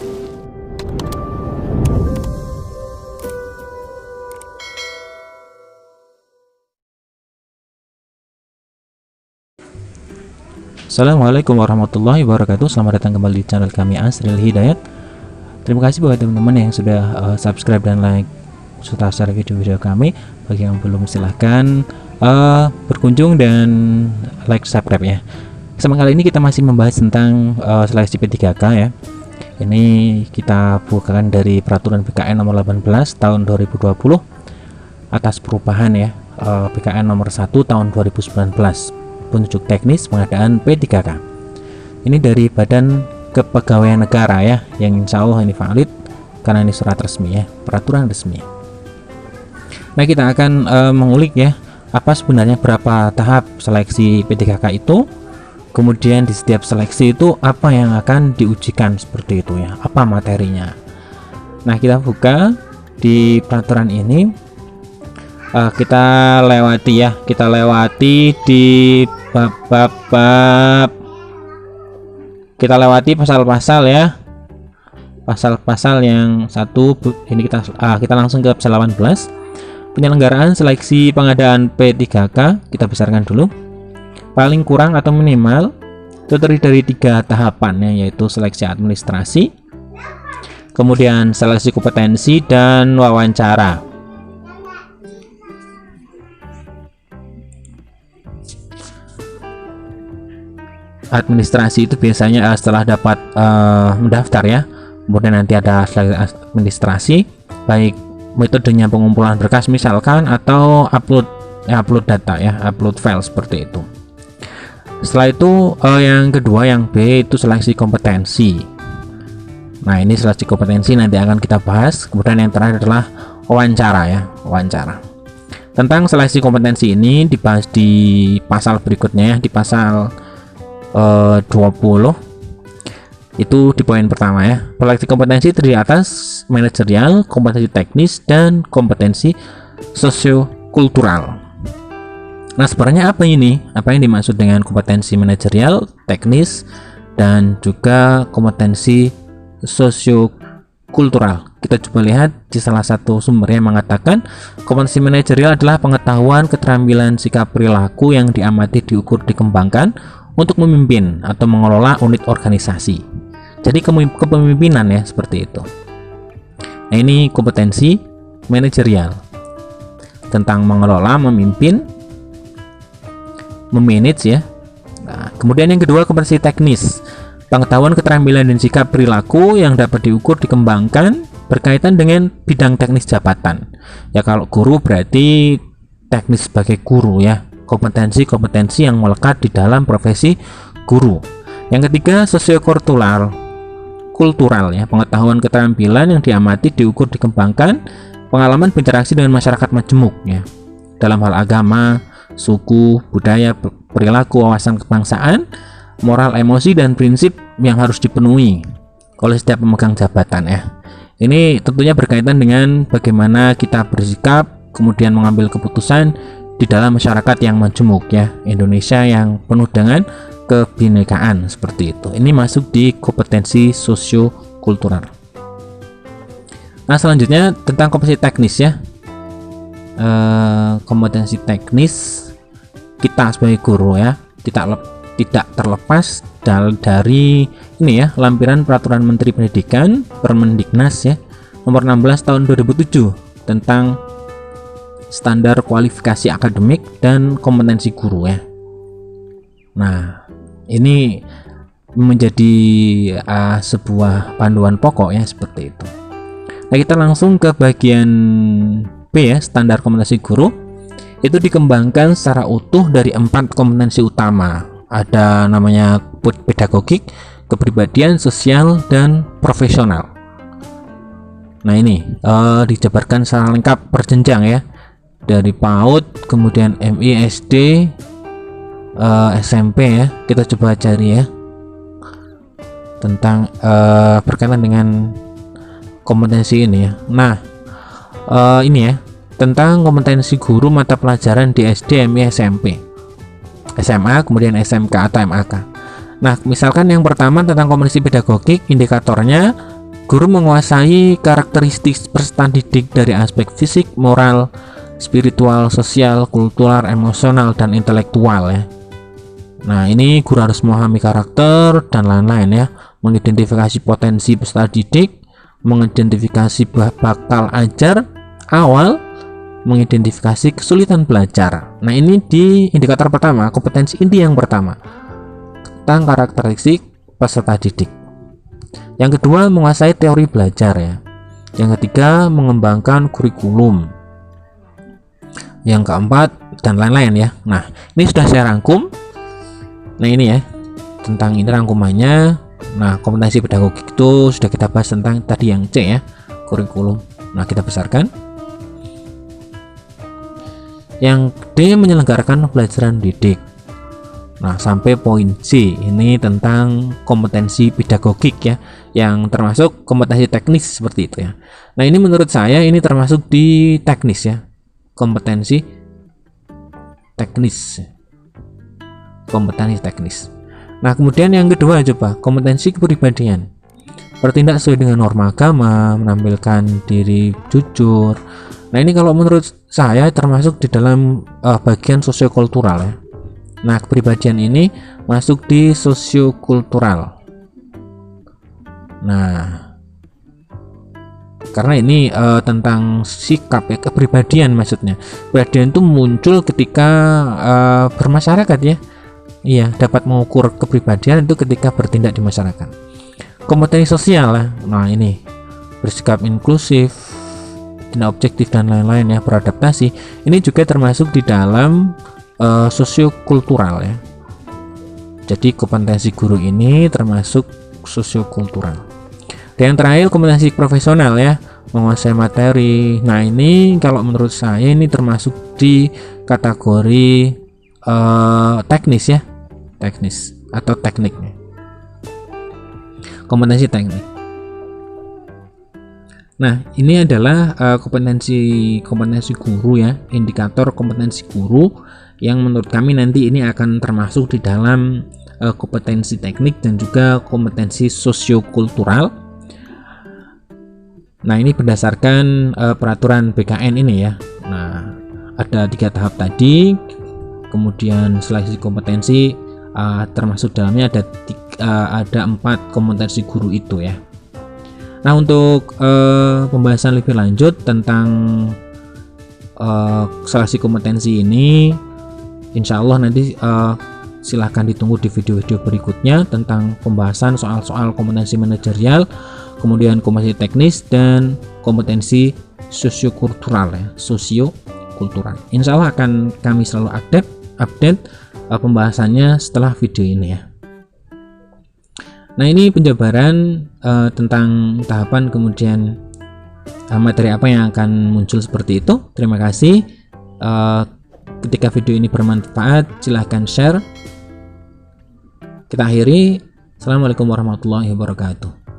Assalamualaikum warahmatullahi wabarakatuh. Selamat datang kembali di channel kami, Asril Hidayat. Terima kasih buat teman-teman yang sudah subscribe dan like serta share video-video kami. Bagi yang belum, silahkan berkunjung dan like, subscribe ya. Kesempatan kali ini kita masih membahas tentang seleksi P3K ya. Ini kita bukakan dari peraturan BKN nomor 18 tahun 2020 atas perubahan ya, BKN nomor 1 tahun 2019, petunjuk teknis pengadaan P3K. Ini dari Badan Kepegawaian Negara ya, yang insya Allah ini valid karena ini surat resmi ya, peraturan resmi. Nah, kita akan mengulik ya, apa sebenarnya berapa tahap seleksi P3K itu, kemudian di setiap seleksi itu apa yang akan diujikan seperti itu ya, apa materinya. Nah, kita buka di peraturan ini. Kita lewati di bab kita lewati pasal-pasal ya, pasal-pasal yang satu ini kita langsung ke pasal 18, penyelenggaraan seleksi pengadaan P3K. Kita besarkan dulu, paling kurang atau minimal itu terdiri dari 3 tahapan ya, yaitu seleksi administrasi, kemudian seleksi kompetensi, dan wawancara. Administrasi itu biasanya setelah dapat mendaftar ya, kemudian nanti ada administrasi, baik metodenya pengumpulan berkas misalkan, atau upload data ya, upload file seperti itu. Setelah itu yang kedua, yang B, itu seleksi kompetensi. Nah, ini seleksi kompetensi nanti akan kita bahas. Kemudian yang terakhir adalah wawancara ya, wawancara. Tentang seleksi kompetensi ini dibahas di pasal berikutnya ya, di pasal 20 itu di poin pertama ya. Seleksi kompetensi terdiri atas manajerial, kompetensi teknis, dan kompetensi sosiokultural. Nah, sebenarnya apa ini? Apa yang dimaksud dengan kompetensi manajerial, teknis, dan juga kompetensi sosiokultural? Kita coba lihat di salah satu sumber yang mengatakan kompetensi manajerial adalah pengetahuan, keterampilan, sikap, perilaku yang diamati, diukur, dikembangkan untuk memimpin atau mengelola unit organisasi. Jadi kepemimpinan ya, seperti itu. Nah, ini kompetensi manajerial, tentang mengelola, memimpin, memanage ya. Nah, kemudian yang kedua, kompetensi teknis, pengetahuan, keterampilan, dan sikap perilaku yang dapat diukur, dikembangkan berkaitan dengan bidang teknis jabatan. Ya, kalau guru berarti teknis sebagai guru ya, kompetensi yang melekat di dalam profesi guru. Yang ketiga, sosiokultural ya, pengetahuan, keterampilan yang diamati, diukur, dikembangkan, pengalaman berinteraksi dengan masyarakat majemuk ya, dalam hal agama, suku, budaya, perilaku, wawasan kebangsaan, moral, emosi, dan prinsip yang harus dipenuhi oleh setiap pemegang jabatan ya. Ini tentunya berkaitan dengan bagaimana kita bersikap, kemudian mengambil keputusan di dalam masyarakat yang majemuk ya, Indonesia yang penuh dengan kebinekaan seperti itu. Ini masuk di kompetensi sosiokultural. Nah, selanjutnya tentang kompetensi teknis ya. Kompetensi teknis kita sebagai guru ya, tidak terlepas dari ini ya, lampiran peraturan Menteri Pendidikan Permendiknas ya, nomor 16 tahun 2007 tentang standar kualifikasi akademik dan kompetensi guru ya. Nah, ini menjadi sebuah panduan pokok ya, seperti itu. Nah, kita langsung ke bagian B ya, standar kompetensi guru. Itu dikembangkan secara utuh dari 4 kompetensi utama. Ada namanya pedagogik, kepribadian, sosial, dan profesional. Nah, ini dijabarkan secara lengkap berjenjang ya, dari PAUD, kemudian MI, SD, SMP ya. Kita coba cari ya tentang berkaitan dengan kompetensi ini ya. Nah, ini ya, tentang kompetensi guru mata pelajaran di SD, MI, SMP, SMA, kemudian SMK atau MAK. Nah, misalkan yang pertama tentang kompetensi pedagogik, indikatornya Guru menguasai karakteristik peserta didik dari aspek fisik, moral, spiritual, sosial, kultural, emosional, dan intelektual ya. Nah, ini guru harus memahami karakter dan lain-lain ya, mengidentifikasi potensi peserta didik, mengidentifikasi bakal ajar awal, mengidentifikasi kesulitan belajar. Nah, ini di indikator pertama, kompetensi inti yang pertama tentang karakteristik peserta didik. Yang kedua, menguasai teori belajar ya. Yang ketiga, mengembangkan kurikulum. Yang keempat, dan lain-lain ya. Nah, ini sudah saya rangkum. Nah, ini ya, tentang ini rangkumannya. Nah, kompetensi pedagogik itu sudah kita bahas tentang tadi yang C ya, kurikulum. Nah, kita besarkan. Yang D, menyelenggarakan pembelajaran didik. Nah, sampai poin C ini tentang kompetensi pedagogik ya, yang termasuk kompetensi teknis seperti itu ya. Nah, ini menurut saya ini termasuk di teknis ya, kompetensi teknis. Nah, kemudian yang kedua coba kompetensi kepribadian. Bertindak sesuai dengan norma agama, menampilkan diri jujur. Nah, ini kalau menurut saya termasuk di dalam bagian sosiokultural ya. Nah, kepribadian ini masuk di sosiokultural. Nah, karena ini tentang sikap ya, kepribadian maksudnya. Kepribadian itu muncul ketika bermasyarakat ya. Iya, dapat mengukur kepribadian itu ketika bertindak di masyarakat. Kompetensi sosial lah. Nah, ini bersikap inklusif, tidak objektif dan lain-lain ya, beradaptasi. Ini juga termasuk di dalam sosiokultural ya. Jadi kompetensi guru ini termasuk sosiokultural. Dan yang terakhir kompetensi profesional ya, menguasai materi. Nah, ini kalau menurut saya ini termasuk di kategori teknis ya, teknis atau tekniknya. Kompetensi teknik. Nah, ini adalah kompetensi guru ya, indikator kompetensi guru yang menurut kami nanti ini akan termasuk di dalam kompetensi teknik dan juga kompetensi sosiokultural. Nah, ini berdasarkan peraturan BKN ini ya. Nah, ada 3 tahap tadi, kemudian seleksi kompetensi termasuk dalamnya ada 4 kompetensi guru itu ya. Nah, untuk pembahasan lebih lanjut tentang seleksi kompetensi ini, insya Allah nanti silahkan ditunggu di video-video berikutnya tentang pembahasan soal-soal kompetensi manajerial, kemudian kompetensi teknis dan kompetensi sosiokultural ya, sosiokultural. Insya Allah akan kami selalu update pembahasannya setelah video ini ya. Nah, ini penjabaran tentang tahapan kemudian materi apa yang akan muncul seperti itu. Terima kasih. Ketika video ini bermanfaat, silahkan share. Kita akhiri. Assalamualaikum warahmatullahi wabarakatuh.